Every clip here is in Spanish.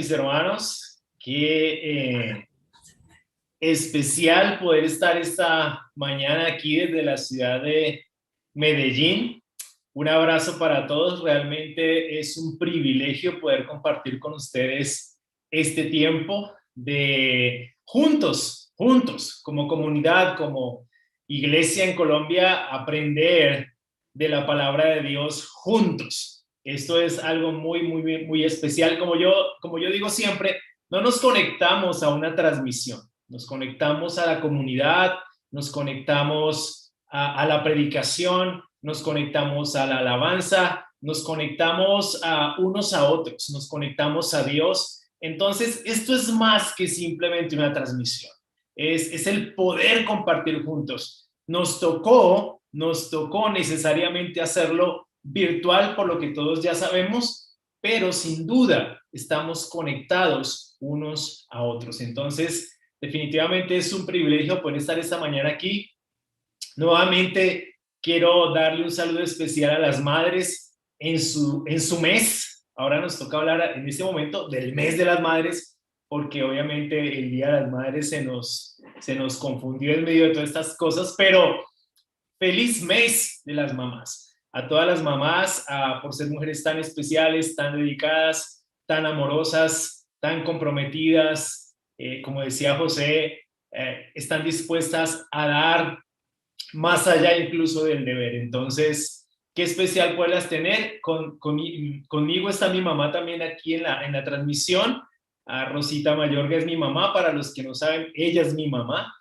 Mis hermanos, qué especial poder estar esta mañana aquí desde la ciudad de Medellín. Un abrazo para todos. Realmente es un privilegio poder compartir con ustedes este tiempo de juntos, como comunidad, como iglesia en Colombia, aprender de la palabra de Dios juntos. Esto es algo muy especial. Como yo digo siempre, no nos conectamos a una transmisión, nos conectamos a la comunidad, nos conectamos a la predicación, nos conectamos a la alabanza, nos conectamos a unos a otros, nos conectamos a Dios. Entonces, esto es más que simplemente una transmisión, es el poder compartir juntos. Nos tocó necesariamente hacerlo virtual, por lo que todos ya sabemos, pero sin duda estamos conectados unos a otros. Entonces, definitivamente es un privilegio poder estar esta mañana aquí. Nuevamente, quiero darle un saludo especial a las madres en su mes. Ahora nos toca hablar en este momento del mes de las madres, porque obviamente el Día de las Madres se nos confundió en medio de todas estas cosas, pero feliz mes de las mamás. A todas las mamás, por ser mujeres tan especiales, tan dedicadas, tan amorosas, tan comprometidas, como decía José, están dispuestas a dar más allá incluso del deber. Entonces, qué especial poderlas tener. Conmigo está mi mamá también aquí en la transmisión. Rosita Mayorga es mi mamá, para los que no saben, ella es mi mamá.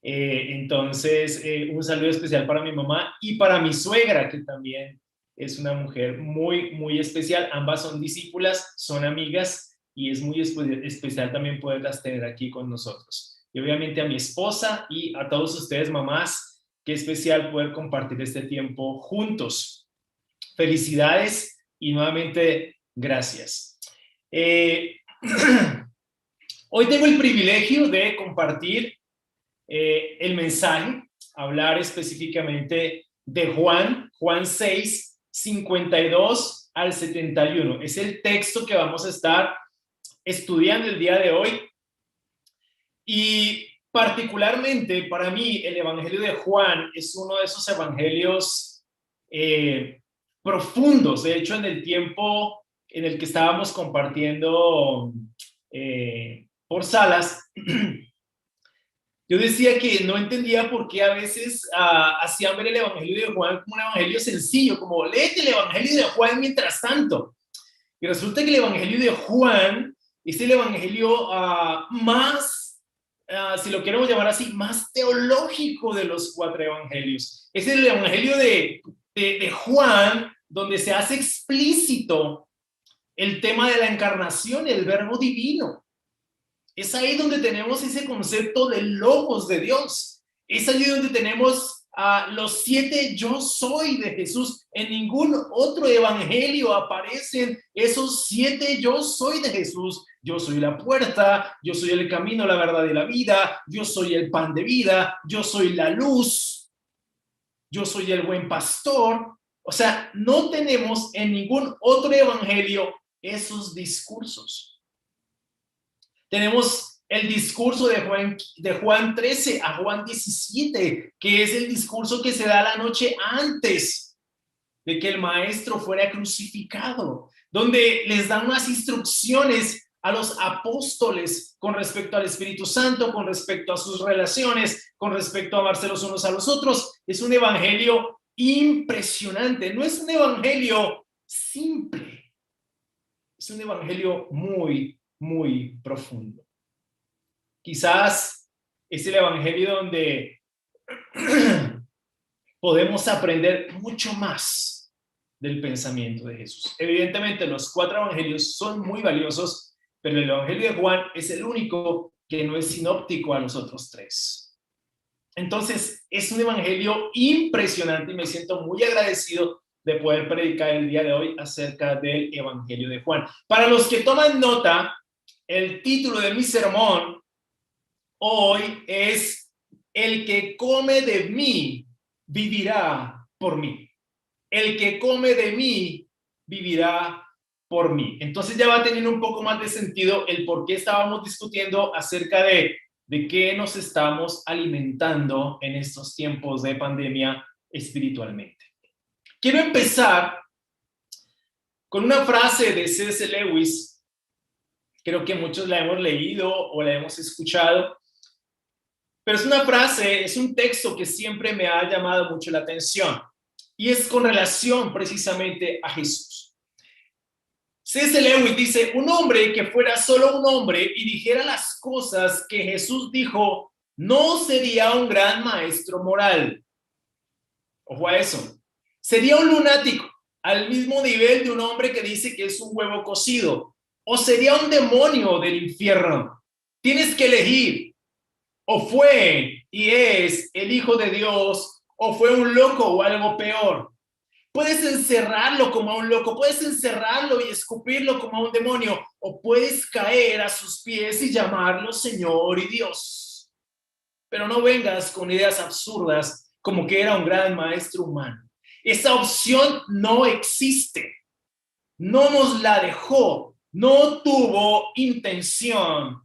Entonces, un saludo especial para mi mamá y para mi suegra, que también es una mujer muy especial. Ambas son discípulas, son amigas y es muy especial también poderlas tener aquí con nosotros. Y obviamente a mi esposa y a todos ustedes, mamás, qué especial poder compartir este tiempo juntos. Felicidades y nuevamente gracias. Hoy tengo el privilegio de compartir el mensaje, hablar específicamente de Juan 6, 52 al 71. Es el texto que vamos a estar estudiando el día de hoy. Y particularmente para mí el Evangelio de Juan es uno de esos evangelios profundos. De hecho, en el tiempo en el que estábamos compartiendo por salas, yo decía que no entendía por qué a veces hacían ver el Evangelio de Juan como un evangelio sencillo, como léete el Evangelio de Juan mientras tanto. Y resulta que el Evangelio de Juan es el Evangelio más, si lo queremos llamar así, más teológico de los cuatro Evangelios. Es el Evangelio de Juan donde se hace explícito el tema de la encarnación, el verbo divino. Es ahí donde tenemos ese concepto de logos de Dios. Es ahí donde tenemos los 7 yo soy de Jesús. En ningún otro evangelio aparecen esos 7 yo soy de Jesús. Yo soy la puerta, yo soy el camino, la verdad y la vida, yo soy el pan de vida, yo soy la luz, yo soy el buen pastor. O sea, no tenemos en ningún otro evangelio esos discursos. Tenemos el discurso de Juan 13 a Juan 17, que es el discurso que se da la noche antes de que el maestro fuera crucificado, donde les dan unas instrucciones a los apóstoles con respecto al Espíritu Santo, con respecto a sus relaciones, con respecto a amarse los unos a los otros. Es un evangelio impresionante, no es un evangelio simple, es un evangelio muy profundo. Quizás es el evangelio donde podemos aprender mucho más del pensamiento de Jesús. Evidentemente, los 4 evangelios son muy valiosos, pero el evangelio de Juan es el único que no es sinóptico a los otros 3. Entonces, es un evangelio impresionante y me siento muy agradecido de poder predicar el día de hoy acerca del evangelio de Juan. Para los que toman nota, el título de mi sermón hoy es: el que come de mí vivirá por mí. El que come de mí vivirá por mí. Entonces ya va teniendo un poco más de sentido el por qué estábamos discutiendo acerca de qué nos estamos alimentando en estos tiempos de pandemia espiritualmente. Quiero empezar con una frase de C.S. Lewis. Creo que muchos la hemos leído o la hemos escuchado, pero es una frase, es un texto que siempre me ha llamado mucho la atención y es con relación precisamente a Jesús. C.S. Lewis dice: un hombre que fuera solo un hombre y dijera las cosas que Jesús dijo, no sería un gran maestro moral. Ojo a eso. Sería un lunático, al mismo nivel de un hombre que dice que es un huevo cocido, o sería un demonio del infierno. Tienes que elegir: o fue y es el Hijo de Dios, o fue un loco o algo peor. Puedes encerrarlo como a un loco, puedes encerrarlo y escupirlo como a un demonio, o puedes caer a sus pies y llamarlo Señor y Dios. Pero no vengas con ideas absurdas como que era un gran maestro humano. Esa opción no existe. No nos la dejó, no tuvo intención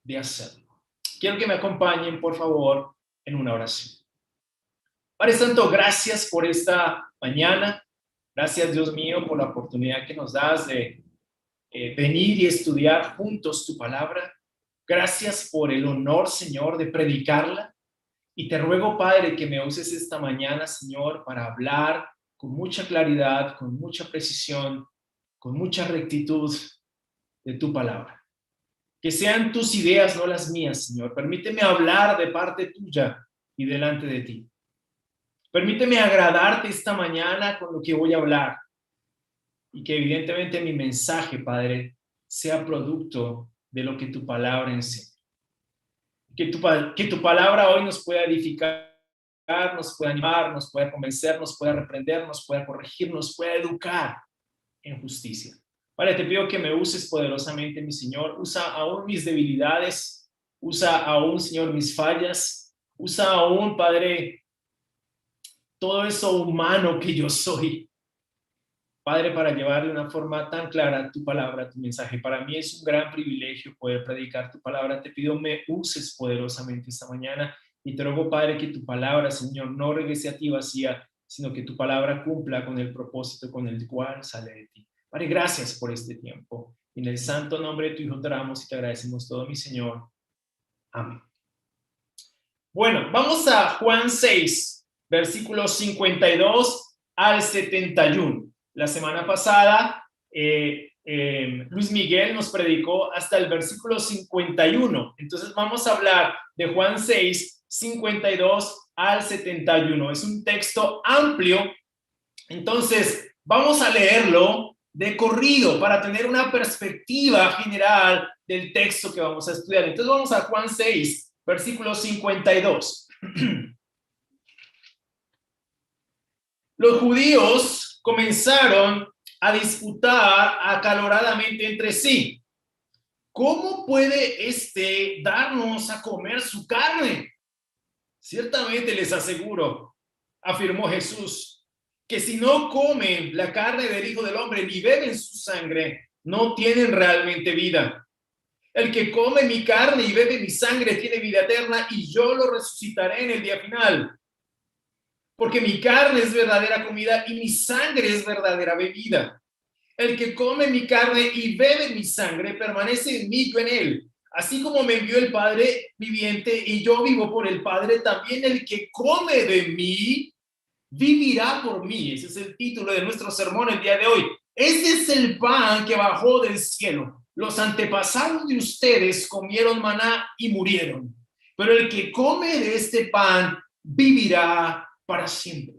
de hacerlo. Quiero que me acompañen, por favor, en una oración. Padre Santo, gracias por esta mañana. Gracias, Dios mío, por la oportunidad que nos das de venir y estudiar juntos tu palabra. Gracias por el honor, Señor, de predicarla. Y te ruego, Padre, que me uses esta mañana, Señor, para hablar con mucha claridad, con mucha precisión, con mucha rectitud de tu palabra. Que sean tus ideas, no las mías, Señor. Permíteme hablar de parte tuya y delante de ti. Permíteme agradarte esta mañana con lo que voy a hablar y que evidentemente mi mensaje, Padre, sea producto de lo que tu palabra enseña. Que tu palabra hoy nos pueda edificar, nos pueda animar, nos pueda convencer, nos pueda reprender, nos pueda corregir, nos pueda educar en justicia. Padre, te pido que me uses poderosamente, mi Señor. Usa aún mis debilidades, usa aún, Señor, mis fallas, usa aún, Padre, todo eso humano que yo soy, Padre, para llevar de una forma tan clara tu palabra, tu mensaje. Para mí es un gran privilegio poder predicar tu palabra. Te pido me uses poderosamente esta mañana y te ruego, Padre, que tu palabra, Señor, no regrese a ti vacía, sino que tu palabra cumpla con el propósito con el cual sale de ti. Padre, gracias por este tiempo. En el santo nombre de tu Hijo te oramos y te agradecemos todo, mi Señor. Amén. Bueno, vamos a Juan 6, versículos 52 al 71. La semana pasada, Luis Miguel nos predicó hasta el versículo 51. Entonces vamos a hablar de Juan 6, 52 al 71. Es un texto amplio. Entonces vamos a leerlo de corrido para tener una perspectiva general del texto que vamos a estudiar. Entonces vamos a Juan 6, versículo 52. Los judíos comenzaron a disputar acaloradamente entre sí. ¿Cómo puede darnos a comer su carne? Ciertamente les aseguro, afirmó Jesús, que si no comen la carne del Hijo del Hombre ni beben su sangre, no tienen realmente vida. El que come mi carne y bebe mi sangre tiene vida eterna y yo lo resucitaré en el día final. Porque mi carne es verdadera comida y mi sangre es verdadera bebida. El que come mi carne y bebe mi sangre permanece en mí, yo en él. Así como me envió el Padre viviente y yo vivo por el Padre, también el que come de mí vivirá por mí. Ese es el título de nuestro sermón el día de hoy. Ese es el pan que bajó del cielo. Los antepasados de ustedes comieron maná y murieron. Pero el que come de este pan vivirá para siempre.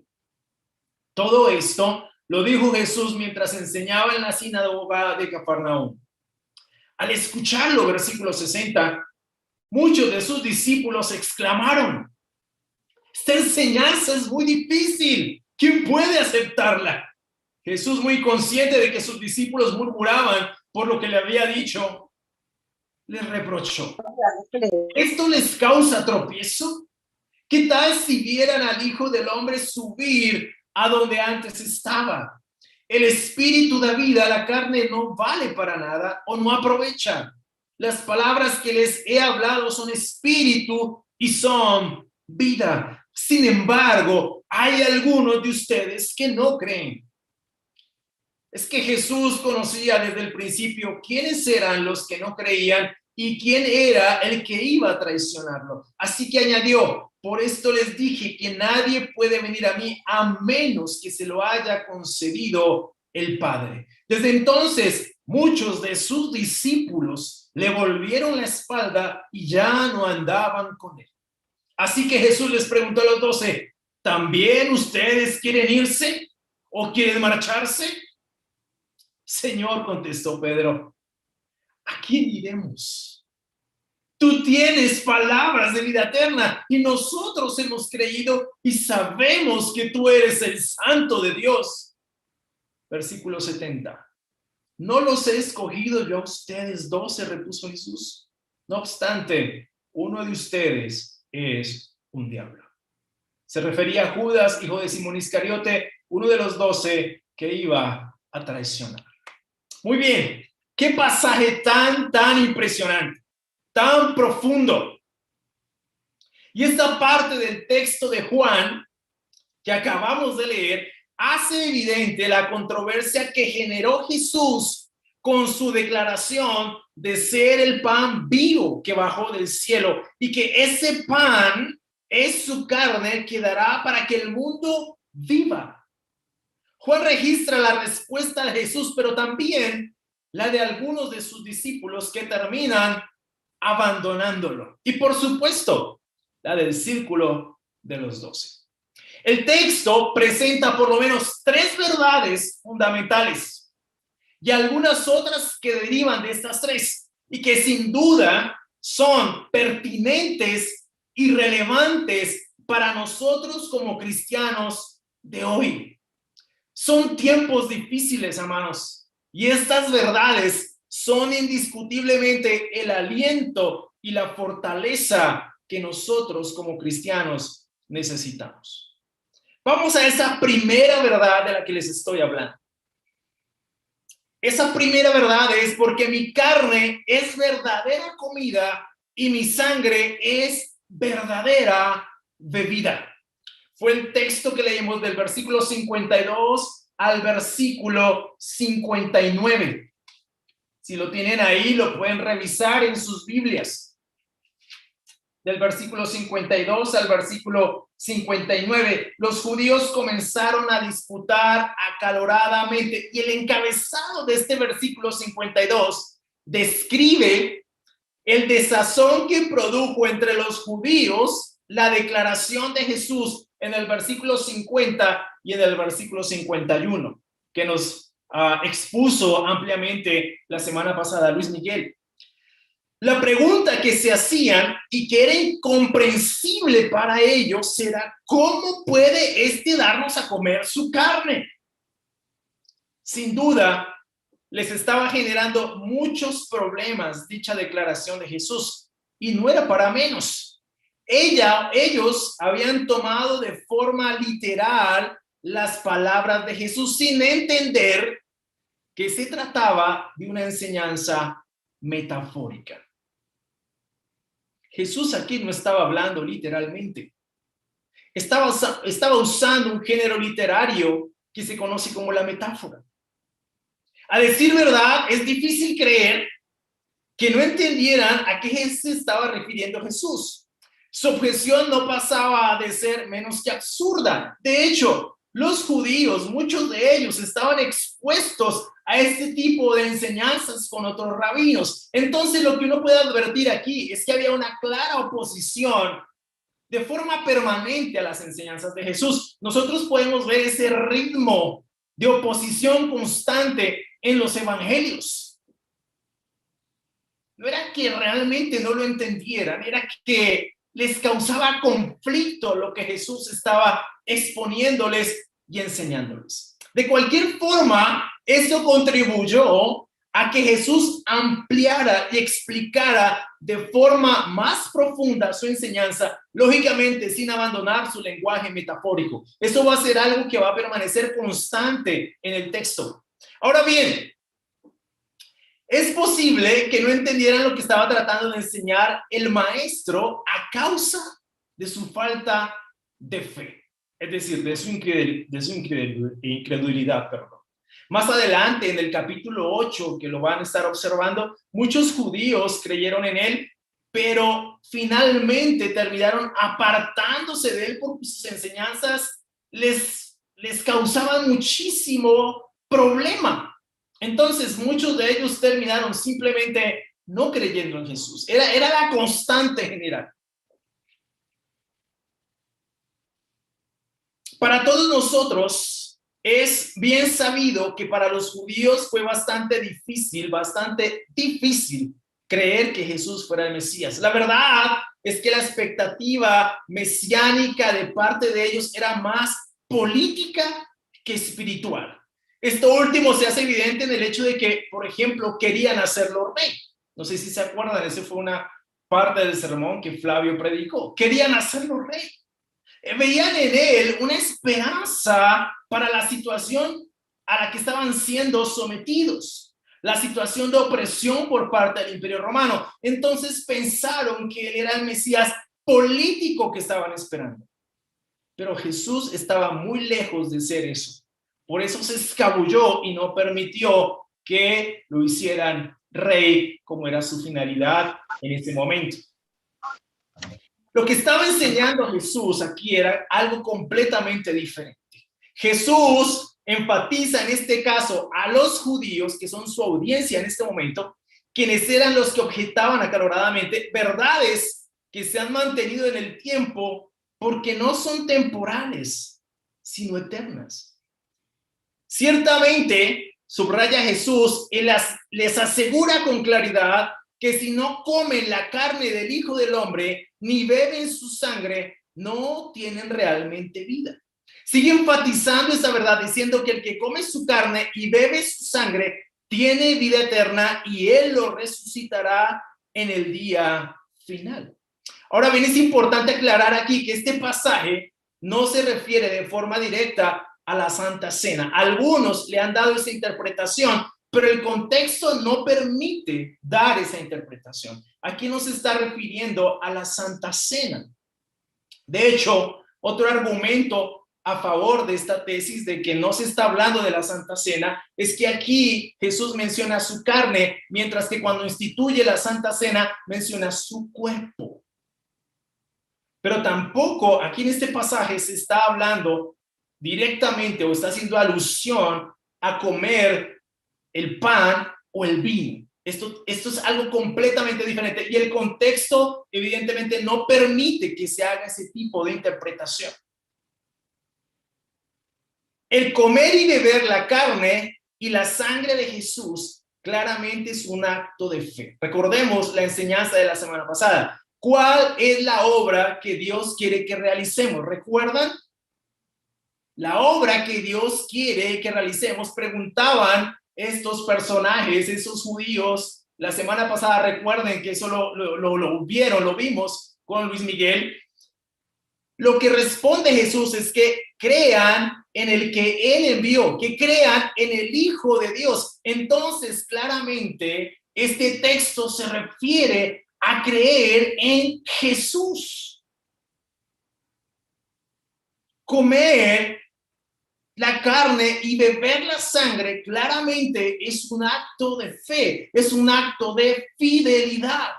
Todo esto lo dijo Jesús mientras enseñaba en la sinagoga de Cafarnaúm. Al escucharlo, versículo 60, muchos de sus discípulos exclamaron: esta enseñanza es muy difícil, ¿quién puede aceptarla? Jesús, muy consciente de que sus discípulos murmuraban por lo que le había dicho, les reprochó: ¿esto les causa tropiezo? ¿Qué tal si vieran al Hijo del Hombre subir a donde antes estaba? El espíritu da vida, la carne no vale para nada o no aprovecha. Las palabras que les he hablado son espíritu y son vida. Sin embargo, hay algunos de ustedes que no creen. Es que Jesús conocía desde el principio quiénes eran los que no creían y quién era el que iba a traicionarlo. Así que añadió, por esto les dije que nadie puede venir a mí a menos que se lo haya concedido el Padre. Desde entonces, muchos de sus discípulos le volvieron la espalda y ya no andaban con él. Así que Jesús les preguntó a los 12, ¿también ustedes quieren irse o quieren marcharse? Señor, contestó Pedro, ¿a quién iremos? Tú tienes palabras de vida eterna y nosotros hemos creído y sabemos que tú eres el Santo de Dios. Versículo 70. ¿No los he escogido yo a ustedes 12? Repuso Jesús. No obstante, uno de ustedes es un diablo. Se refería a Judas, hijo de Simón Iscariote, uno de los 12 que iba a traicionar. Muy bien, qué pasaje tan impresionante, tan profundo. Y esta parte del texto de Juan que acabamos de leer hace evidente la controversia que generó Jesús con su declaración de ser el pan vivo que bajó del cielo y que ese pan es su carne que dará para que el mundo viva. Juan registra la respuesta de Jesús, pero también la de algunos de sus discípulos que terminan abandonándolo. Y por supuesto, la del círculo de los 12. El texto presenta por lo menos 3 verdades fundamentales y algunas otras que derivan de estas 3 y que sin duda son pertinentes y relevantes para nosotros como cristianos de hoy. Son tiempos difíciles, hermanos, y estas verdades son indiscutiblemente el aliento y la fortaleza que nosotros como cristianos necesitamos. Vamos a esa primera verdad de la que les estoy hablando. Esa primera verdad es porque mi carne es verdadera comida y mi sangre es verdadera bebida. Fue el texto que leímos del versículo 52 al versículo 59. Si lo tienen ahí, lo pueden revisar en sus Biblias. Del versículo 52 al versículo 59, los judíos comenzaron a disputar acaloradamente y el encabezado de este versículo 52 describe el desazón que produjo entre los judíos la declaración de Jesús en el versículo 50 y en el versículo 51, que nos expuso ampliamente la semana pasada Luis Miguel. La pregunta que se hacían y que era incomprensible para ellos era, ¿cómo puede este darnos a comer su carne? Sin duda, les estaba generando muchos problemas dicha declaración de Jesús, y no era para menos. Ellos habían tomado de forma literal las palabras de Jesús sin entender que se trataba de una enseñanza metafórica. Jesús aquí no estaba hablando literalmente. Estaba usando un género literario que se conoce como la metáfora. A decir verdad, es difícil creer que no entendieran a qué se estaba refiriendo Jesús. Su objeción no pasaba de ser menos que absurda. De hecho, los judíos, muchos de ellos, estaban expuestos a este tipo de enseñanzas con otros rabinos. Entonces, lo que uno puede advertir aquí es que había una clara oposición de forma permanente a las enseñanzas de Jesús. Nosotros podemos ver ese ritmo de oposición constante en los evangelios. No era que realmente no lo entendieran, era que les causaba conflicto lo que Jesús estaba exponiéndoles y enseñándoles. De cualquier forma, eso contribuyó a que Jesús ampliara y explicara de forma más profunda su enseñanza, lógicamente sin abandonar su lenguaje metafórico. Eso va a ser algo que va a permanecer constante en el texto. Ahora bien, es posible que no entendieran lo que estaba tratando de enseñar el maestro a causa de su falta de fe, es decir, de su incredulidad, perdón. Más adelante, en el capítulo 8, que lo van a estar observando, muchos judíos creyeron en él, pero finalmente terminaron apartándose de él porque sus enseñanzas les causaban muchísimo problema. Entonces, muchos de ellos terminaron simplemente no creyendo en Jesús. Era la constante general. Para todos nosotros es bien sabido que para los judíos fue bastante difícil creer que Jesús fuera el Mesías. La verdad es que la expectativa mesiánica de parte de ellos era más política que espiritual. Esto último se hace evidente en el hecho de que, por ejemplo, querían hacerlo rey. No sé si se acuerdan, esa fue una parte del sermón que Flavio predicó. Querían hacerlo rey. Veían en él una esperanza para la situación a la que estaban siendo sometidos, la situación de opresión por parte del Imperio Romano. Entonces pensaron que él era el Mesías político que estaban esperando. Pero Jesús estaba muy lejos de ser eso. Por eso se escabulló y no permitió que lo hicieran rey, como era su finalidad en ese momento. Lo que estaba enseñando Jesús aquí era algo completamente diferente. Jesús enfatiza en este caso a los judíos, que son su audiencia en este momento, quienes eran los que objetaban acaloradamente verdades que se han mantenido en el tiempo porque no son temporales, sino eternas. Ciertamente, subraya Jesús, y les asegura con claridad que si no comen la carne del Hijo del Hombre, ni beben su sangre, no tienen realmente vida. Sigue enfatizando esa verdad, diciendo que el que come su carne y bebe su sangre, tiene vida eterna y él lo resucitará en el día final. Ahora bien, es importante aclarar aquí que este pasaje no se refiere de forma directa a la Santa Cena. Algunos le han dado esa interpretación, pero el contexto no permite dar esa interpretación. Aquí no se está refiriendo a la Santa Cena. De hecho, otro argumento a favor de esta tesis de que no se está hablando de la Santa Cena es que aquí Jesús menciona su carne, mientras que cuando instituye la Santa Cena menciona su cuerpo. Pero tampoco aquí en este pasaje se está hablando directamente o está haciendo alusión a comer el pan o el vino. Esto es algo completamente diferente y el contexto evidentemente no permite que se haga ese tipo de interpretación. El comer y beber la carne y la sangre de Jesús claramente es un acto de fe. Recordemos la enseñanza de la semana pasada. ¿Cuál es la obra que Dios quiere que realicemos? ¿Recuerdan? La obra que Dios quiere que realicemos, preguntaban estos personajes, esos judíos. La semana pasada, recuerden que eso lo vieron, lo vimos con Luis Miguel. Lo que responde Jesús es que crean en el que Él envió, que crean en el Hijo de Dios. Entonces, claramente, este texto se refiere a creer en Jesús. Comer la carne y beber la sangre claramente es un acto de fe, es un acto de fidelidad.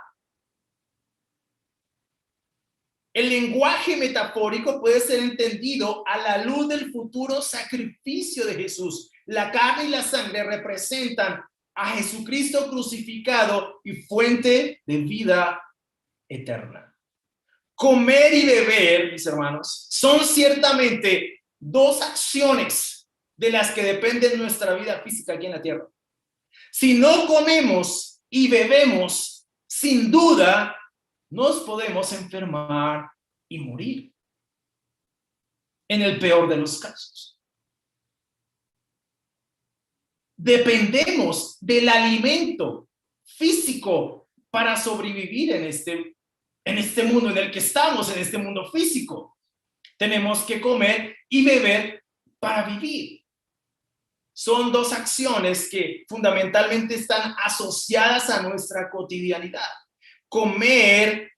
El lenguaje metafórico puede ser entendido a la luz del futuro sacrificio de Jesús. La carne y la sangre representan a Jesucristo crucificado y fuente de vida eterna. Comer y beber, mis hermanos, son ciertamente dos acciones de las que depende nuestra vida física aquí en la tierra. Si no comemos y bebemos, sin duda, nos podemos enfermar y morir. En el peor de los casos. dependemos del alimento físico para sobrevivir en este mundo en el que estamos, en este mundo físico. Tenemos que comer y beber para vivir. Son dos acciones que fundamentalmente están asociadas a nuestra cotidianidad. Comer,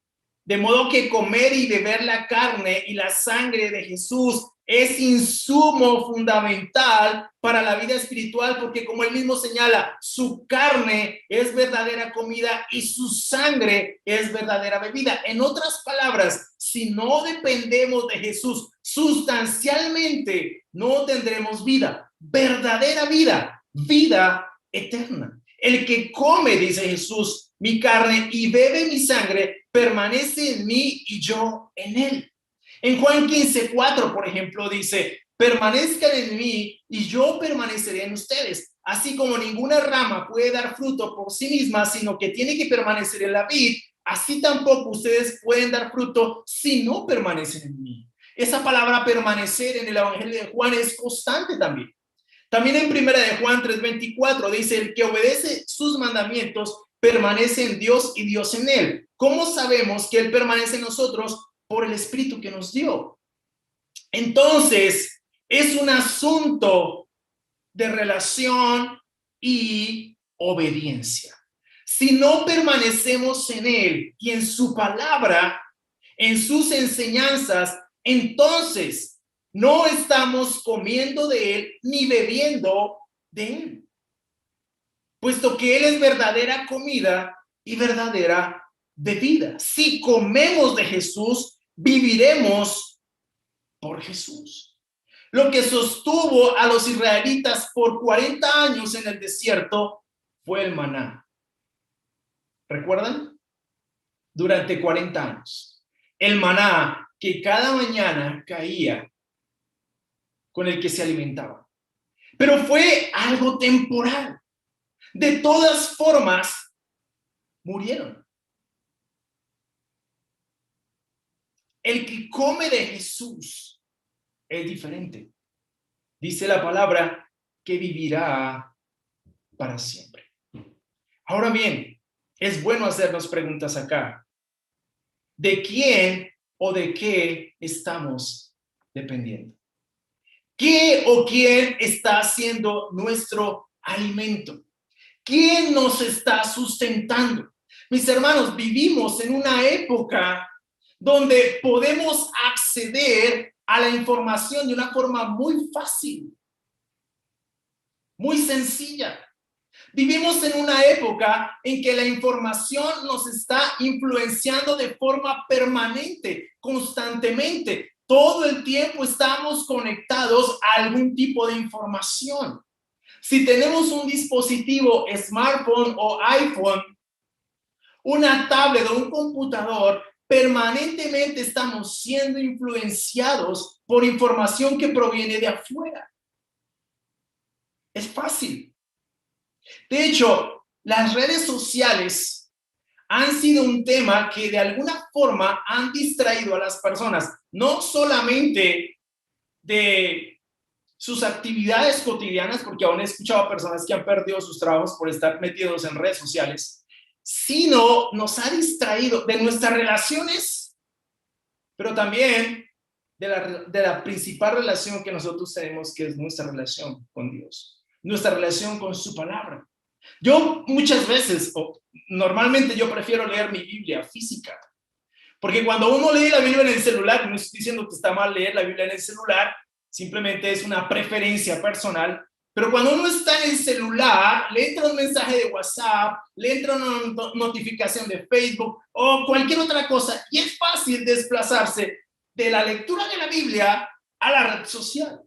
de modo que comer y beber la carne y la sangre de Jesús es insumo fundamental para la vida espiritual, porque como él mismo señala, su carne es verdadera comida y su sangre es verdadera bebida. En otras palabras, si no dependemos de Jesús sustancialmente, no tendremos vida, verdadera vida, vida eterna. El que come, dice Jesús, mi carne y bebe mi sangre, permanece en mí y yo en él. En Juan 15:4, por ejemplo, dice, permanezcan en mí y yo permaneceré en ustedes. Así como ninguna rama puede dar fruto por sí misma, sino que tiene que permanecer en la vid, así tampoco ustedes pueden dar fruto si no permanecen en mí. Esa palabra permanecer en el Evangelio de Juan es constante también. También en primera de Juan 3:24 dice, el que obedece sus mandamientos permanece en Dios y Dios en él. ¿Cómo sabemos que él permanece en nosotros? Por el Espíritu que nos dio. Entonces, es un asunto de relación y obediencia. Si no permanecemos en él y en su palabra, en sus enseñanzas, entonces no estamos comiendo de él ni bebiendo de él, puesto que él es verdadera comida y verdadera bebida. Si comemos de Jesús, viviremos por Jesús. Lo que sostuvo a los israelitas por 40 años en el desierto fue el maná. ¿Recuerdan? Durante 40 años. El maná que cada mañana caía, con el que se alimentaban. Pero fue algo temporal. De todas formas, murieron. El que come de Jesús es diferente. Dice la palabra que vivirá para siempre. Ahora bien, es bueno hacernos preguntas acá. ¿De quién o de qué estamos dependiendo? ¿Qué o quién está siendo nuestro alimento? ¿Quién nos está sustentando? Mis hermanos, vivimos en una época donde podemos acceder a la información de una forma muy fácil, muy sencilla. Vivimos en una época en que la información nos está influenciando de forma permanente, constantemente. Todo el tiempo estamos conectados a algún tipo de información. Si tenemos un dispositivo smartphone o iPhone, una tablet o un computador, permanentemente estamos siendo influenciados por información que proviene de afuera. Es fácil. De hecho, las redes sociales han sido un tema que de alguna forma han distraído a las personas, no solamente de sus actividades cotidianas, porque aún he escuchado a personas que han perdido sus trabajos por estar metidos en redes sociales, sino nos ha distraído de nuestras relaciones, pero también de la principal relación que nosotros tenemos, que es nuestra relación con Dios, nuestra relación con su palabra. Yo muchas veces, o normalmente yo prefiero leer mi Biblia física, porque cuando uno lee la Biblia en el celular, no estoy diciendo que está mal leer la Biblia en el celular, simplemente es una preferencia personal, pero cuando uno está en el celular, le entra un mensaje de WhatsApp, le entra una notificación de Facebook o cualquier otra cosa, y es fácil desplazarse de la lectura de la Biblia a la red social.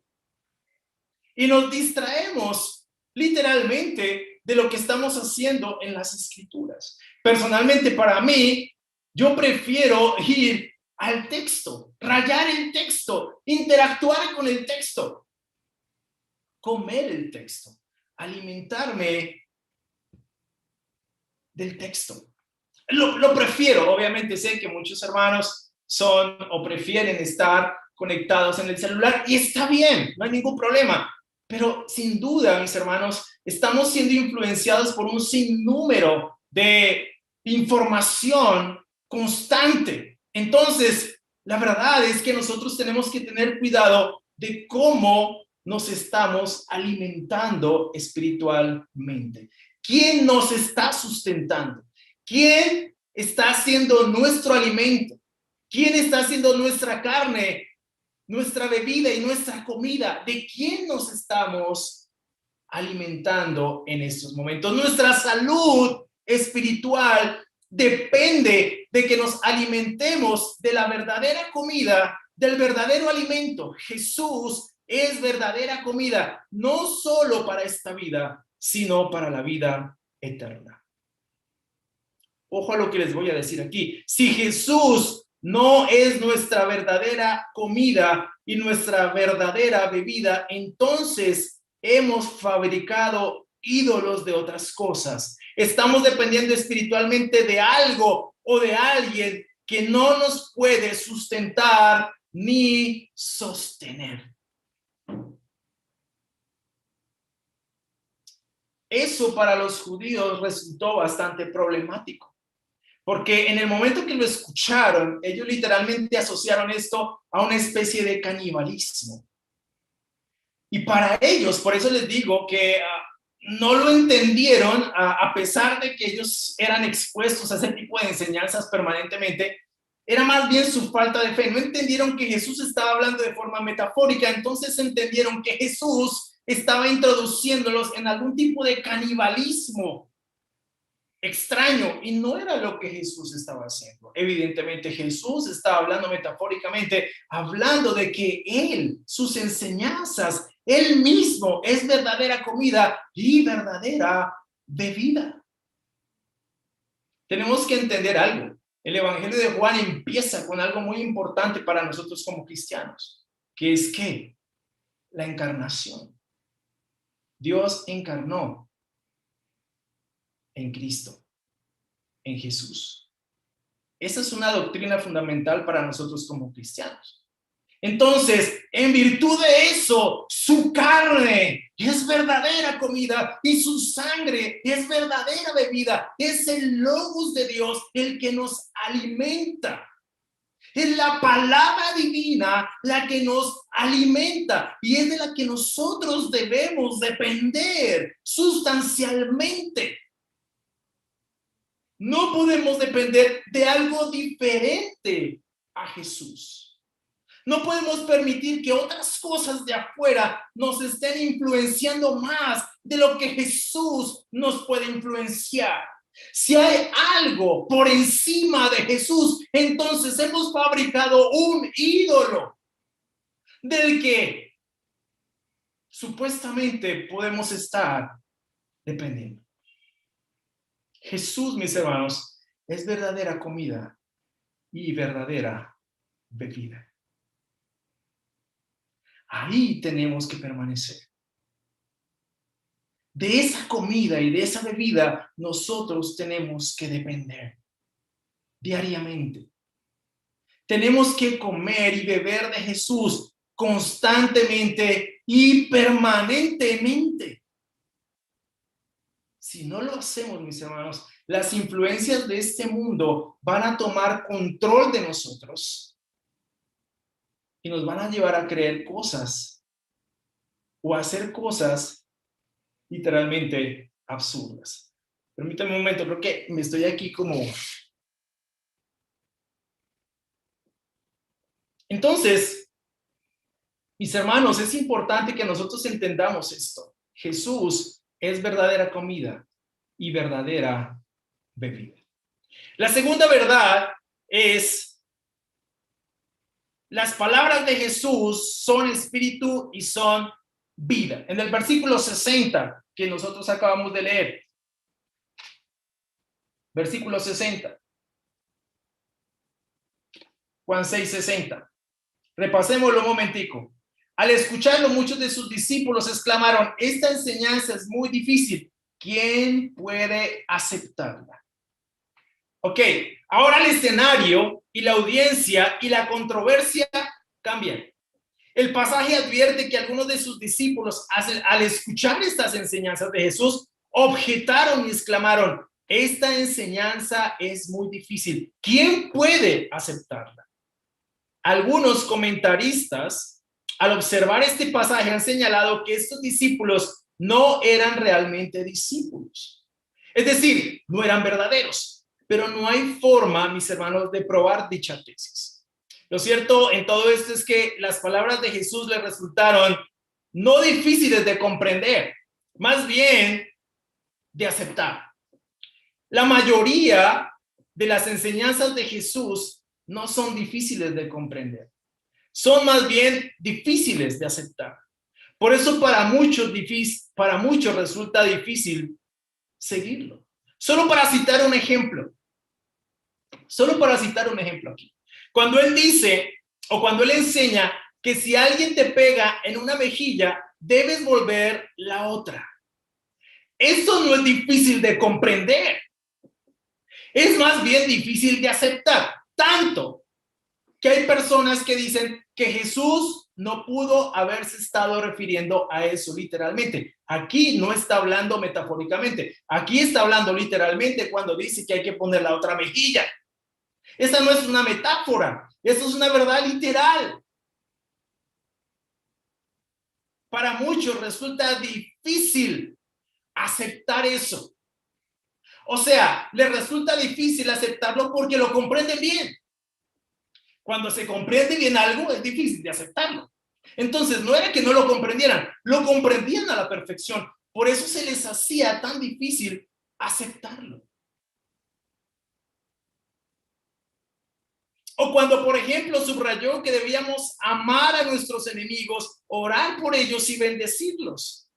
Y nos distraemos literalmente de lo que estamos haciendo en las escrituras. Personalmente, para mí, yo prefiero ir al texto, rayar el texto, interactuar con el texto, comer el texto, alimentarme del texto. Lo prefiero. Obviamente sé que muchos hermanos son o prefieren estar conectados en el celular y está bien, no hay ningún problema. Pero sin duda, mis hermanos, estamos siendo influenciados por un sinnúmero de información constante. Entonces, la verdad es que nosotros tenemos que tener cuidado de cómo nos estamos alimentando espiritualmente. ¿Quién nos está sustentando? ¿Quién está haciendo nuestro alimento? ¿Quién está haciendo nuestra carne, nuestra bebida y nuestra comida? ¿De quién nos estamos alimentando en estos momentos? Nuestra salud espiritual depende de que nos alimentemos de la verdadera comida, del verdadero alimento. Jesús es verdadera comida, no solo para esta vida, sino para la vida eterna. Ojo a lo que les voy a decir aquí. Si Jesús no es nuestra verdadera comida y nuestra verdadera bebida, entonces hemos fabricado ídolos de otras cosas. Estamos dependiendo espiritualmente de algo o de alguien que no nos puede sustentar ni sostener. Eso para los judíos resultó bastante problemático, porque en el momento que lo escucharon, ellos literalmente asociaron esto a una especie de canibalismo. Y para ellos, por eso les digo que no lo entendieron, a pesar de que ellos eran expuestos a ese tipo de enseñanzas permanentemente, era más bien su falta de fe. No entendieron que Jesús estaba hablando de forma metafórica, entonces entendieron que Jesús estaba introduciéndolos en algún tipo de canibalismo extraño, y no era lo que Jesús estaba haciendo. Evidentemente Jesús estaba hablando metafóricamente, hablando de que Él, sus enseñanzas, Él mismo es verdadera comida y verdadera bebida. Tenemos que entender algo. El Evangelio de Juan empieza con algo muy importante para nosotros como cristianos, que es que la encarnación. Dios encarnó en Cristo, en Jesús. Esa es una doctrina fundamental para nosotros como cristianos. Entonces, en virtud de eso, su carne es verdadera comida y su sangre es verdadera bebida. Es el Logos de Dios el que nos alimenta. Es la palabra divina la que nos alimenta y es de la que nosotros debemos depender sustancialmente. No podemos depender de algo diferente a Jesús. No podemos permitir que otras cosas de afuera nos estén influenciando más de lo que Jesús nos puede influenciar. Si hay algo por encima de Jesús, entonces hemos fabricado un ídolo del que supuestamente podemos estar dependiendo. Jesús, mis hermanos, es verdadera comida y verdadera bebida. Ahí tenemos que permanecer. De esa comida y de esa bebida nosotros tenemos que depender diariamente. Tenemos que comer y beber de Jesús constantemente y permanentemente. Si no lo hacemos, mis hermanos, las influencias de este mundo van a tomar control de nosotros y nos van a llevar a creer cosas o a hacer cosas literalmente absurdas. Permítame un momento, creo que me estoy aquí como... Entonces, mis hermanos, es importante que nosotros entendamos esto. Jesús es verdadera comida y verdadera bebida. La segunda verdad es: las palabras de Jesús son espíritu y son vida. En el versículo 60 que nosotros acabamos de leer, versículo 60, Juan 6:60. Repasémoslo un momentico. Al escucharlo, muchos de sus discípulos exclamaron: esta enseñanza es muy difícil. ¿Quién puede aceptarla? Ok, ahora el escenario y la audiencia y la controversia cambian. El pasaje advierte que algunos de sus discípulos, al escuchar estas enseñanzas de Jesús, objetaron y exclamaron: esta enseñanza es muy difícil. ¿Quién puede aceptarla? Algunos comentaristas, al observar este pasaje, han señalado que estos discípulos no eran realmente discípulos. Es decir, no eran verdaderos. Pero no hay forma, mis hermanos, de probar dicha tesis. Lo cierto en todo esto es que las palabras de Jesús le resultaron no difíciles de comprender, más bien de aceptar. La mayoría de las enseñanzas de Jesús no son difíciles de comprender, son más bien difíciles de aceptar. Por eso para muchos resulta difícil seguirlo. Solo para citar un ejemplo aquí. Cuando él dice, o cuando él enseña que si alguien te pega en una mejilla, debes volver la otra. Esto no es difícil de comprender. Es más bien difícil de aceptar. Tanto que hay personas que dicen que Jesús no pudo haberse estado refiriendo a eso literalmente. Aquí no está hablando metafóricamente. Aquí está hablando literalmente cuando dice que hay que poner la otra mejilla. Esa no es una metáfora. Eso es una verdad literal. Para muchos resulta difícil aceptar eso. O sea, les resulta difícil aceptarlo porque lo comprenden bien. Cuando se comprende bien algo, es difícil de aceptarlo. Entonces, no era que no lo comprendieran, lo comprendían a la perfección. Por eso se les hacía tan difícil aceptarlo. O cuando, por ejemplo, subrayó que debíamos amar a nuestros enemigos, orar por ellos y bendecirlos.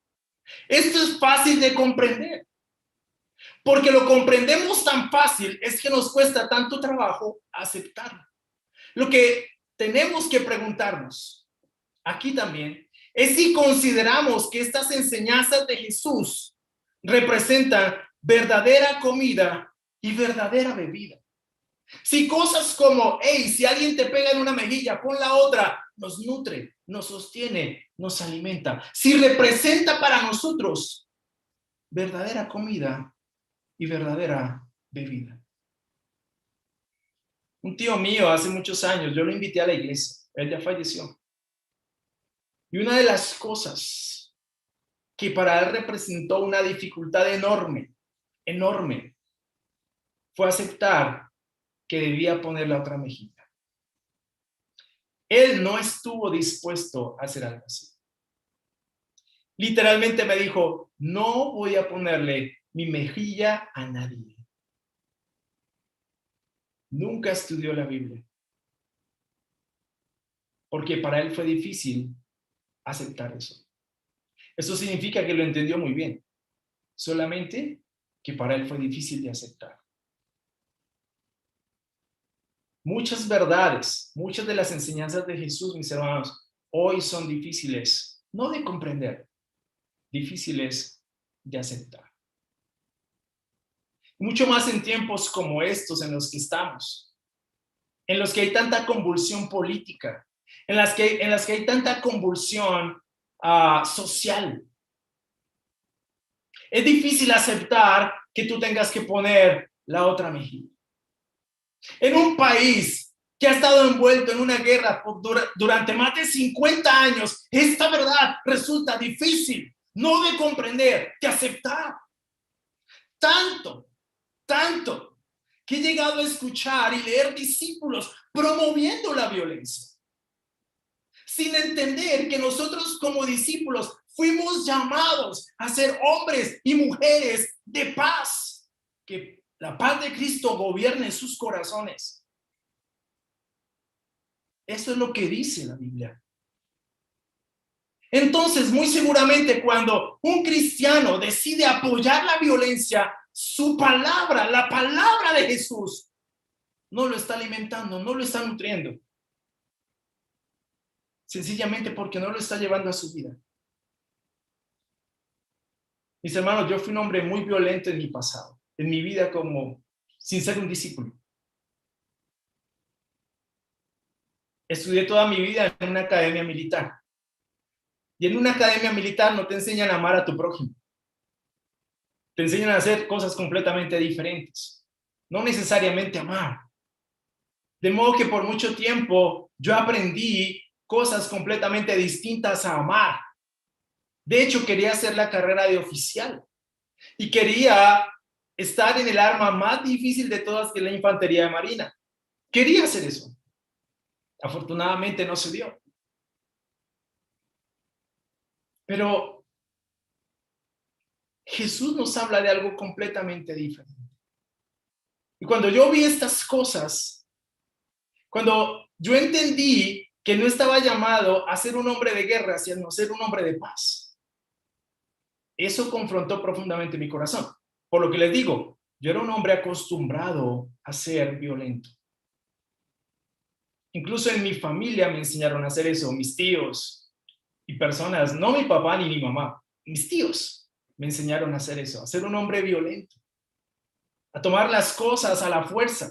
Esto es fácil de comprender. Porque lo comprendemos tan fácil es que nos cuesta tanto trabajo aceptarlo. Lo que tenemos que preguntarnos aquí también es si consideramos que estas enseñanzas de Jesús representan verdadera comida y verdadera bebida. Si cosas como, hey, si alguien te pega en una mejilla, pon la otra, nos nutre, nos sostiene, nos alimenta. Si representa para nosotros verdadera comida y verdadera bebida. Un tío mío hace muchos años, yo lo invité a la iglesia, él ya falleció. Y una de las cosas que para él representó una dificultad enorme, fue aceptar que debía poner la otra mejilla. Él no estuvo dispuesto a hacer algo así. Literalmente me dijo, no voy a ponerle mi mejilla a nadie. Nunca estudió la Biblia. Porque para él fue difícil aceptar eso. Eso significa que lo entendió muy bien. Solamente que para él fue difícil de aceptar. Muchas verdades, muchas de las enseñanzas de Jesús, mis hermanos, hoy son difíciles, no de comprender, difíciles de aceptar. Mucho más en tiempos como estos en los que estamos, en los que hay tanta convulsión política, en las que hay tanta convulsión social. Es difícil aceptar que tú tengas que poner la otra mejilla. En un país que ha estado envuelto en una guerra durante más de 50 años, esta verdad resulta difícil, no de comprender, de aceptar. Tanto que he llegado a escuchar y leer discípulos promoviendo la violencia, sin entender que nosotros como discípulos fuimos llamados a ser hombres y mujeres de paz, que la paz de Cristo gobierne sus corazones. Eso es lo que dice la Biblia. Entonces, muy seguramente cuando un cristiano decide apoyar la violencia, su palabra, la palabra de Jesús, no lo está alimentando, no lo está nutriendo. Sencillamente porque no lo está llevando a su vida. Mis hermanos, yo fui un hombre muy violento en mi pasado, en mi vida sin ser un discípulo. Estudié toda mi vida en una academia militar. Y en una academia militar no te enseñan a amar a tu prójimo. Te enseñan a hacer cosas completamente diferentes. No necesariamente amar. De modo que por mucho tiempo yo aprendí cosas completamente distintas a amar. De hecho, quería hacer la carrera de oficial. Y quería estar en el arma más difícil de todas, que es la infantería de marina. Quería hacer eso. Afortunadamente no se dio. Pero Jesús nos habla de algo completamente diferente. Y cuando yo vi estas cosas, cuando yo entendí que no estaba llamado a ser un hombre de guerra, sino a ser un hombre de paz, eso confrontó profundamente mi corazón. Por lo que les digo, yo era un hombre acostumbrado a ser violento. Incluso en mi familia me enseñaron a hacer eso, mis tíos y personas, no mi papá ni mi mamá, mis tíos me enseñaron a hacer eso, a ser un hombre violento, a tomar las cosas a la fuerza,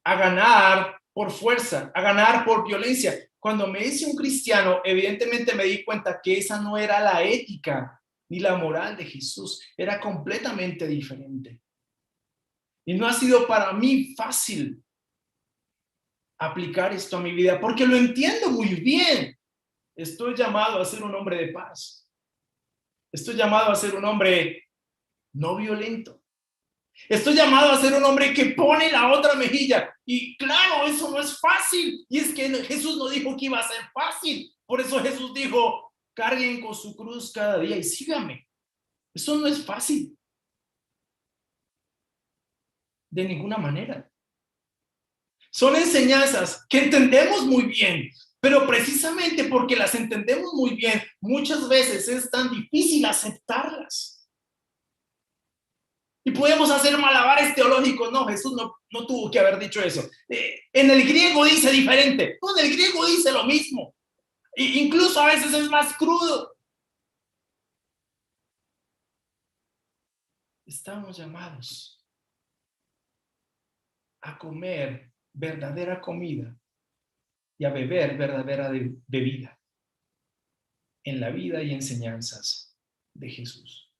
a ganar por fuerza, a ganar por violencia. Cuando me hice un cristiano, evidentemente me di cuenta que esa no era la ética ni la moral de Jesús, era completamente diferente. Y no ha sido para mí fácil aplicar esto a mi vida, porque lo entiendo muy bien. Estoy llamado a ser un hombre de paz. Estoy llamado a ser un hombre no violento. Estoy llamado a ser un hombre que pone la otra mejilla. Y claro, eso no es fácil. Y es que Jesús no dijo que iba a ser fácil. Por eso Jesús dijo, carguen con su cruz cada día y síganme. Eso no es fácil. De ninguna manera. Son enseñanzas que entendemos muy bien, pero precisamente porque las entendemos muy bien, muchas veces es tan difícil aceptarlas. Y podemos hacer malabares teológicos. No, Jesús no tuvo que haber dicho eso. En el griego dice diferente. No, en el griego dice lo mismo. Incluso a veces es más crudo. Estamos llamados a comer verdadera comida y a beber verdadera bebida en la vida y enseñanzas de Jesús.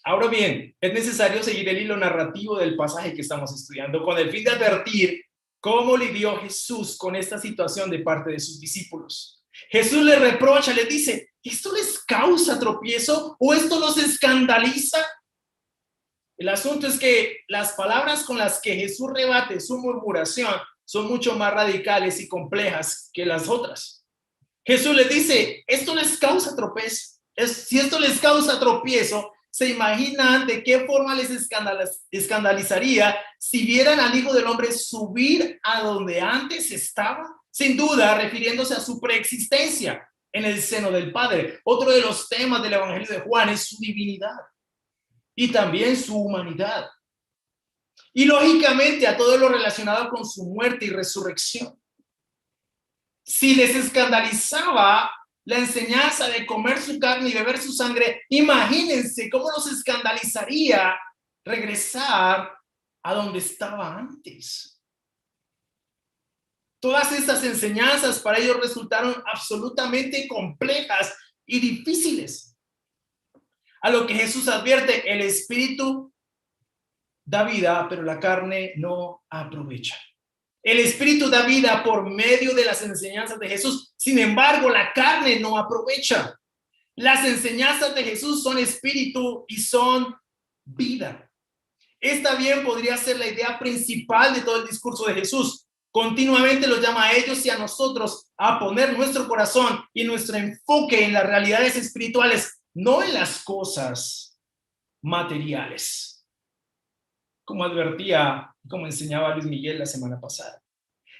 Ahora bien, es necesario seguir el hilo narrativo del pasaje que estamos estudiando con el fin de advertir cómo lidió Jesús con esta situación de parte de sus discípulos. Jesús les reprocha, les dice, ¿esto les causa tropiezo o esto los escandaliza? El asunto es que las palabras con las que Jesús rebate su murmuración son mucho más radicales y complejas que las otras. Jesús les dice, esto les causa tropiezo. Si esto les causa tropiezo, ¿se imaginan de qué forma les escandalizaría si vieran al Hijo del Hombre subir a donde antes estaba? Sin duda, refiriéndose a su preexistencia en el seno del Padre. Otro de los temas del Evangelio de Juan es su divinidad y también su humanidad. Y lógicamente a todo lo relacionado con su muerte y resurrección. Si les escandalizaba la enseñanza de comer su carne y beber su sangre, imagínense cómo los escandalizaría regresar a donde estaba antes. Todas estas enseñanzas para ellos resultaron absolutamente complejas y difíciles. A lo que Jesús advierte, el espíritu da vida, pero la carne no aprovecha. El espíritu da vida por medio de las enseñanzas de Jesús. Sin embargo, la carne no aprovecha. Las enseñanzas de Jesús son espíritu y son vida. Esta bien podría ser la idea principal de todo el discurso de Jesús. Continuamente los llama a ellos y a nosotros a poner nuestro corazón y nuestro enfoque en las realidades espirituales, no en las cosas materiales. Como advertía, como enseñaba Luis Miguel la semana pasada.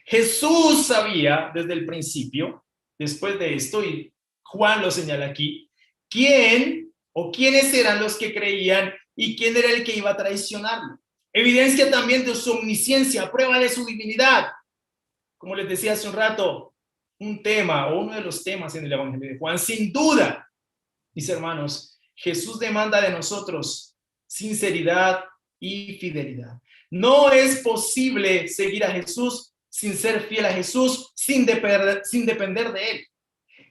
Jesús sabía desde el principio, después de esto, y Juan lo señala aquí, quién o quiénes eran los que creían y quién era el que iba a traicionarlo. Evidencia también de su omnisciencia, prueba de su divinidad. Como les decía hace un rato, un tema o uno de los temas en el Evangelio de Juan, sin duda, mis hermanos, Jesús demanda de nosotros sinceridad y fidelidad. No es posible seguir a Jesús sin ser fiel a Jesús, sin depender de Él.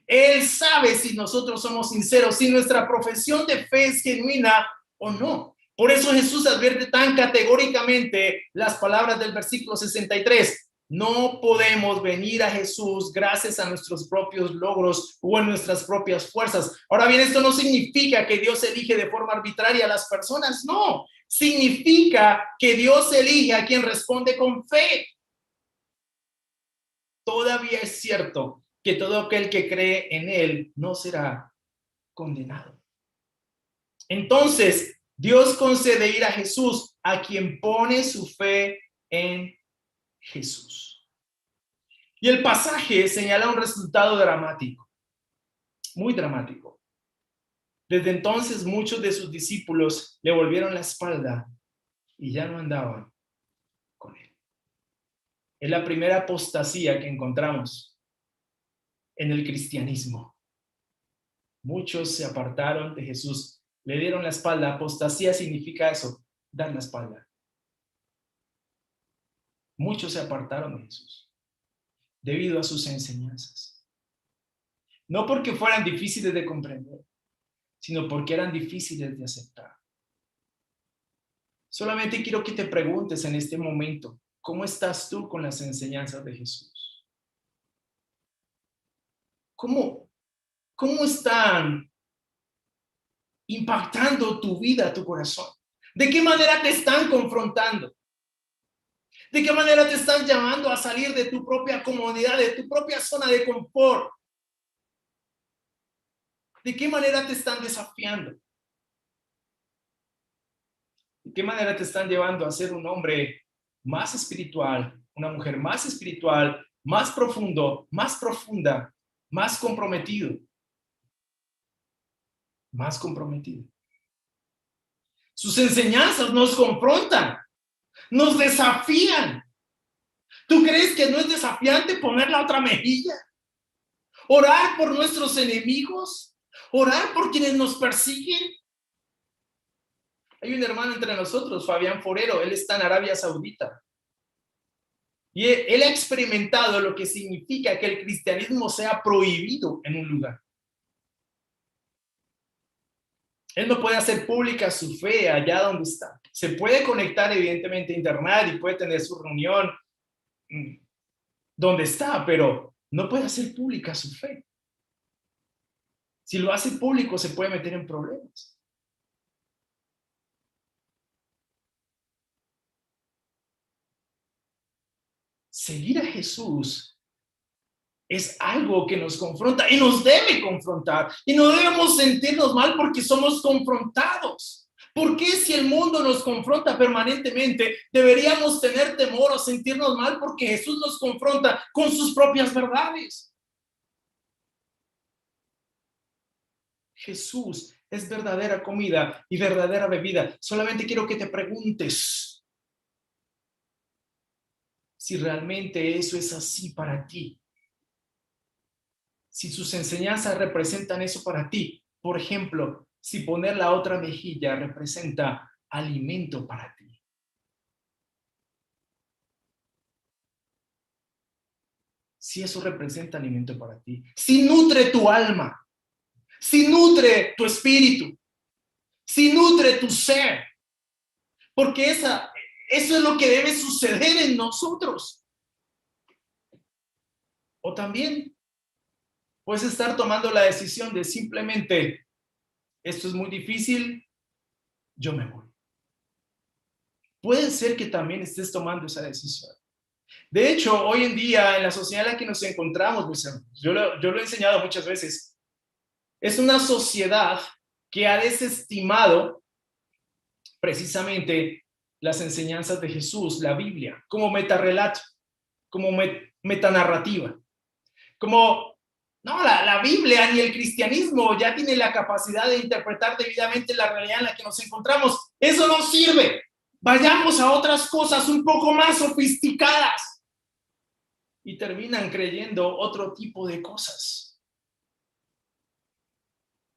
Él sabe si nosotros somos sinceros, si nuestra profesión de fe es genuina o no. Por eso Jesús advierte tan categóricamente las palabras del versículo 63. No podemos venir a Jesús gracias a nuestros propios logros o en nuestras propias fuerzas. Ahora bien, esto no significa que Dios elige de forma arbitraria a las personas, no. Significa que Dios elige a quien responde con fe. Todavía es cierto que todo aquel que cree en Él no será condenado. Entonces, Dios concede ir a Jesús a quien pone su fe en Jesús. Y el pasaje señala un resultado dramático, muy dramático. Desde entonces muchos de sus discípulos le volvieron la espalda y ya no andaban con Él. Es la primera apostasía que encontramos en el cristianismo. Muchos se apartaron de Jesús, le dieron la espalda. Apostasía significa eso, dar la espalda. Muchos se apartaron de Jesús debido a sus enseñanzas. No porque fueran difíciles de comprender, sino porque eran difíciles de aceptar. Solamente quiero que te preguntes en este momento, ¿cómo estás tú con las enseñanzas de Jesús? ¿Cómo están impactando tu vida, tu corazón? ¿De qué manera te están confrontando? ¿De qué manera te están llamando a salir de tu propia comodidad, de tu propia zona de confort? ¿De qué manera te están desafiando? ¿De qué manera te están llevando a ser un hombre más espiritual, una mujer más espiritual, más profundo, más profunda, más comprometido? Más comprometido. Sus enseñanzas nos confrontan, nos desafían. ¿Tú crees que no es desafiante poner la otra mejilla? Orar por nuestros enemigos, orar por quienes nos persiguen. Hay un hermano entre nosotros, Fabián Forero, él está en Arabia Saudita. Y él ha experimentado lo que significa que el cristianismo sea prohibido en un lugar. Él no puede hacer pública su fe allá donde está. Se puede conectar evidentemente a internet y puede tener su reunión donde está, pero no puede hacer pública su fe. Si lo hace público se puede meter en problemas. Seguir a Jesús es algo que nos confronta y nos debe confrontar. Y no debemos sentirnos mal porque somos confrontados. ¿Por qué si el mundo nos confronta permanentemente deberíamos tener temor o sentirnos mal porque Jesús nos confronta con sus propias verdades? Jesús es verdadera comida y verdadera bebida. Solamente quiero que te preguntes si realmente eso es así para ti. Si sus enseñanzas representan eso para ti. Por ejemplo, si poner la otra mejilla representa alimento para ti. Si eso representa alimento para ti. Si nutre tu alma. Si nutre tu espíritu. Si nutre tu ser. Porque eso es lo que debe suceder en nosotros. O también puedes estar tomando la decisión de simplemente, esto es muy difícil, yo me voy. Puede ser que también estés tomando esa decisión. De hecho, hoy en día, en la sociedad en la que nos encontramos, mis hermanos, yo lo he enseñado muchas veces, es una sociedad que ha desestimado precisamente las enseñanzas de Jesús, la Biblia, como metarrelato, como metanarrativa, como, no, la Biblia ni el cristianismo ya tiene la capacidad de interpretar debidamente la realidad en la que nos encontramos. Eso no sirve. Vayamos a otras cosas un poco más sofisticadas. Y terminan creyendo otro tipo de cosas.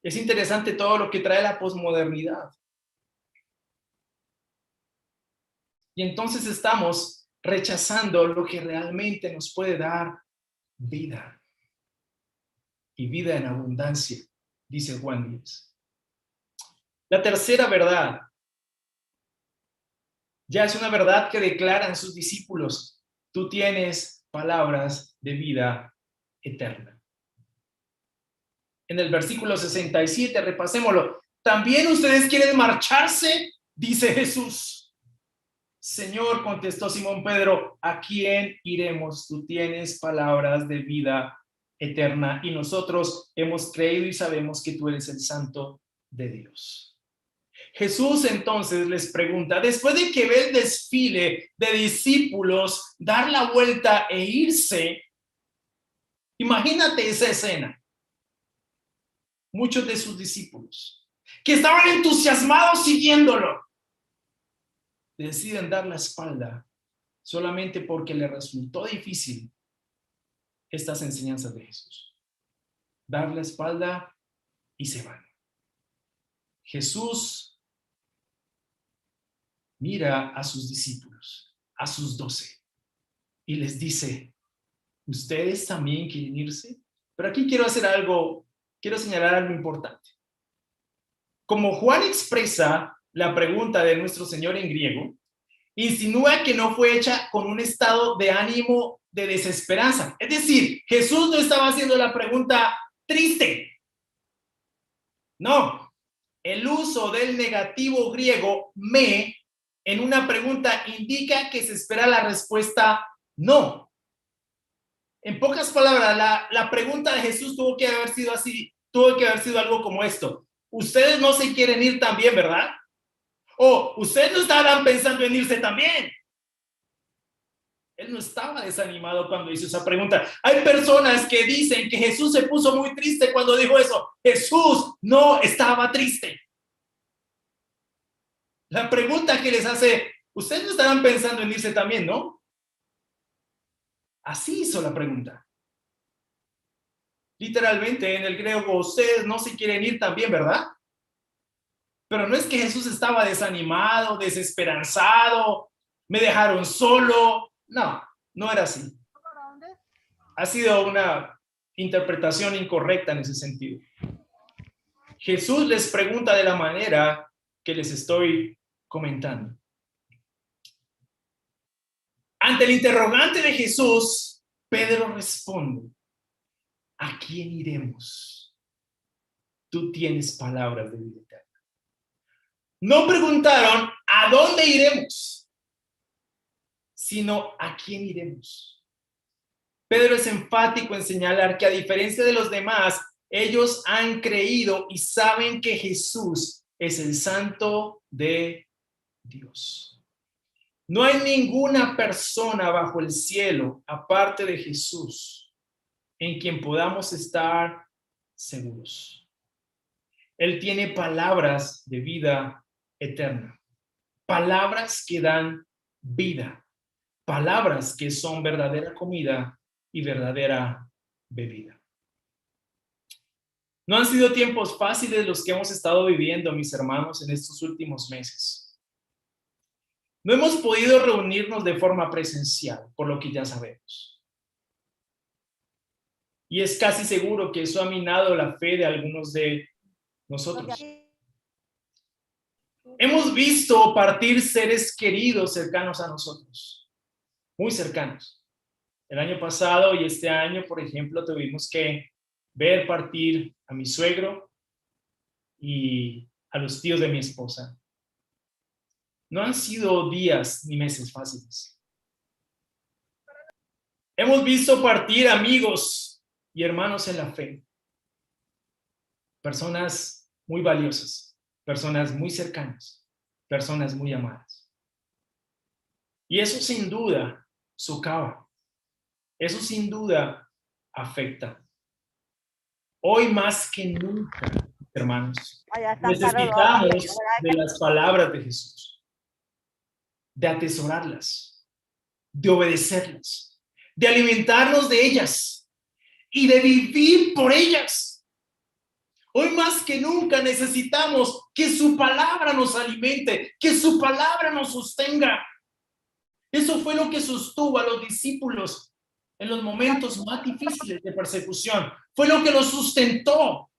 Es interesante todo lo que trae la posmodernidad. Y entonces estamos rechazando lo que realmente nos puede dar vida. Y vida en abundancia, dice Juan 10. La tercera verdad, ya es una verdad que declaran sus discípulos. Tú tienes palabras de vida eterna. En el versículo 67, repasémoslo. ¿También ustedes quieren marcharse? Dice Jesús. Señor, contestó Simón Pedro, ¿a quién iremos? Tú tienes palabras de vida eterna y nosotros hemos creído y sabemos que tú eres el Santo de Dios. Jesús entonces les pregunta, después de que ve el desfile de discípulos dar la vuelta e irse, imagínate esa escena. Muchos de sus discípulos, que estaban entusiasmados siguiéndolo, deciden dar la espalda solamente porque les resultó difícil estas enseñanzas de Jesús. Dar la espalda y se van. Jesús mira a sus discípulos, a sus 12, y les dice, ¿ustedes también quieren irse? Pero aquí quiero señalar algo importante. Como Juan expresa la pregunta de nuestro Señor en griego, insinúa que no fue hecha con un estado de ánimo de desesperanza. Es decir, Jesús no estaba haciendo la pregunta triste. No, el uso del negativo griego me en una pregunta indica que se espera la respuesta no. En pocas palabras, la pregunta de Jesús tuvo que haber sido algo como esto. Ustedes no se quieren ir también, ¿verdad? O ustedes no estaban pensando en irse también. Él no estaba desanimado cuando hizo esa pregunta. Hay personas que dicen que Jesús se puso muy triste cuando dijo eso. Jesús no estaba triste. La pregunta que les hace, ustedes no estaban pensando en irse también, ¿no? Así hizo la pregunta. Literalmente en el griego, ustedes no se quieren ir también, ¿verdad? Pero no es que Jesús estaba desanimado, desesperanzado, me dejaron solo. No, no era así. Ha sido una interpretación incorrecta en ese sentido. Jesús les pregunta de la manera que les estoy comentando. Ante el interrogante de Jesús, Pedro responde, ¿a quién iremos? Tú tienes palabras de vida eterna. No preguntaron, ¿a dónde iremos? Sino, ¿a quién iremos? Pedro es enfático en señalar que a diferencia de los demás, ellos han creído y saben que Jesús es el Santo de Dios. No hay ninguna persona bajo el cielo, aparte de Jesús, en quien podamos estar seguros. Él tiene palabras de vida eterna, palabras que dan vida, palabras que son verdadera comida y verdadera bebida. No han sido tiempos fáciles los que hemos estado viviendo, mis hermanos, en estos últimos meses. No hemos podido reunirnos de forma presencial, por lo que ya sabemos. Y es casi seguro que eso ha minado la fe de algunos de nosotros. Hemos visto partir seres queridos cercanos a nosotros, muy cercanos. El año pasado y este año, por ejemplo, tuvimos que ver partir a mi suegro y a los tíos de mi esposa. No han sido días ni meses fáciles. Hemos visto partir amigos y hermanos en la fe. Personas muy valiosas, personas muy cercanas, personas muy amadas. Y eso sin duda socava. Eso sin duda afecta. Hoy más que nunca, hermanos, necesitamos de las palabras de Jesús, de atesorarlas, de obedecerlas, de alimentarnos de ellas y de vivir por ellas. Hoy más que nunca necesitamos que su palabra nos alimente, que su palabra nos sostenga. Eso fue lo que sostuvo a los discípulos en los momentos más difíciles de persecución. Fue lo que los sustentó,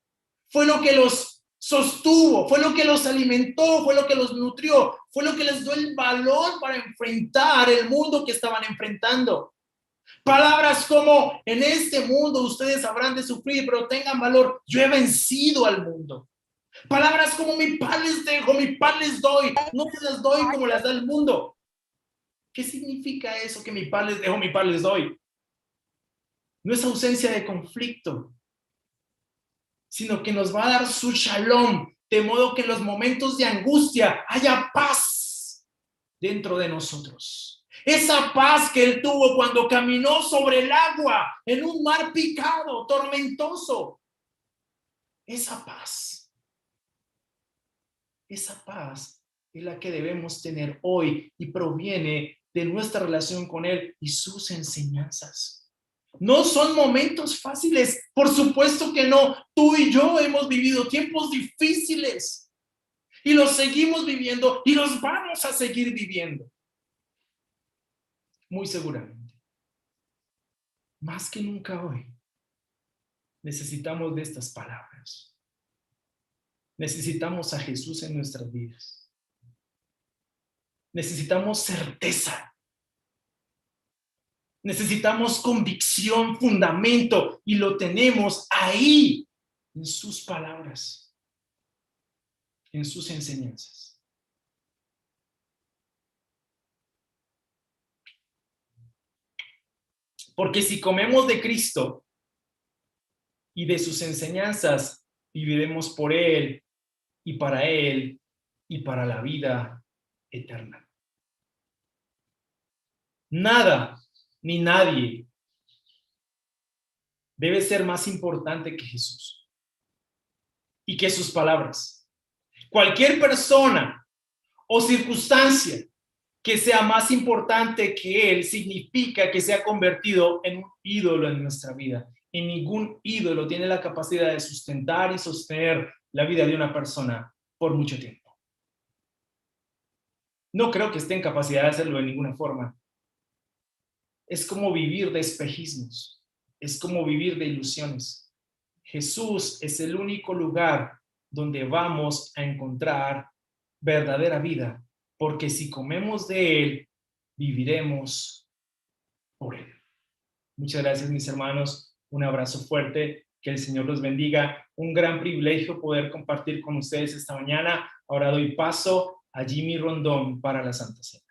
fue lo que los sostuvo, fue lo que los alimentó, fue lo que los nutrió, fue lo que les dio el valor para enfrentar el mundo que estaban enfrentando. Palabras como: en este mundo ustedes habrán de sufrir, pero tengan valor, yo he vencido al mundo. Palabras como: mi paz les dejo, mi paz les doy, no se las doy como las da el mundo. ¿Qué significa eso, que mi paz les dejo, mi paz les doy? No es ausencia de conflicto, sino que nos va a dar su shalom, de modo que en los momentos de angustia haya paz dentro de nosotros. Esa paz que él tuvo cuando caminó sobre el agua en un mar picado, tormentoso. Esa paz es la que debemos tener hoy y proviene de nuestra relación con él y sus enseñanzas. No son momentos fáciles, por supuesto que no. Tú y yo hemos vivido tiempos difíciles y los seguimos viviendo y los vamos a seguir viviendo. Muy seguramente. Más que nunca hoy, necesitamos de estas palabras. Necesitamos a Jesús en nuestras vidas. Necesitamos certeza. Necesitamos convicción, fundamento, y lo tenemos ahí, en sus palabras, en sus enseñanzas. Porque si comemos de Cristo y de sus enseñanzas, viviremos por Él y para la vida eterna. Nada ni nadie debe ser más importante que Jesús y que sus palabras. Cualquier persona o circunstancia que sea más importante que Él significa que se ha convertido en un ídolo en nuestra vida. Y ningún ídolo tiene la capacidad de sustentar y sostener la vida de una persona por mucho tiempo. No creo que esté en capacidad de hacerlo de ninguna forma. Es como vivir de espejismos, es como vivir de ilusiones. Jesús es el único lugar donde vamos a encontrar verdadera vida, porque si comemos de Él, viviremos por Él. Muchas gracias, mis hermanos. Un abrazo fuerte. Que el Señor los bendiga. Un gran privilegio poder compartir con ustedes esta mañana. Ahora doy paso a Jimmy Rondón para la Santa Cena.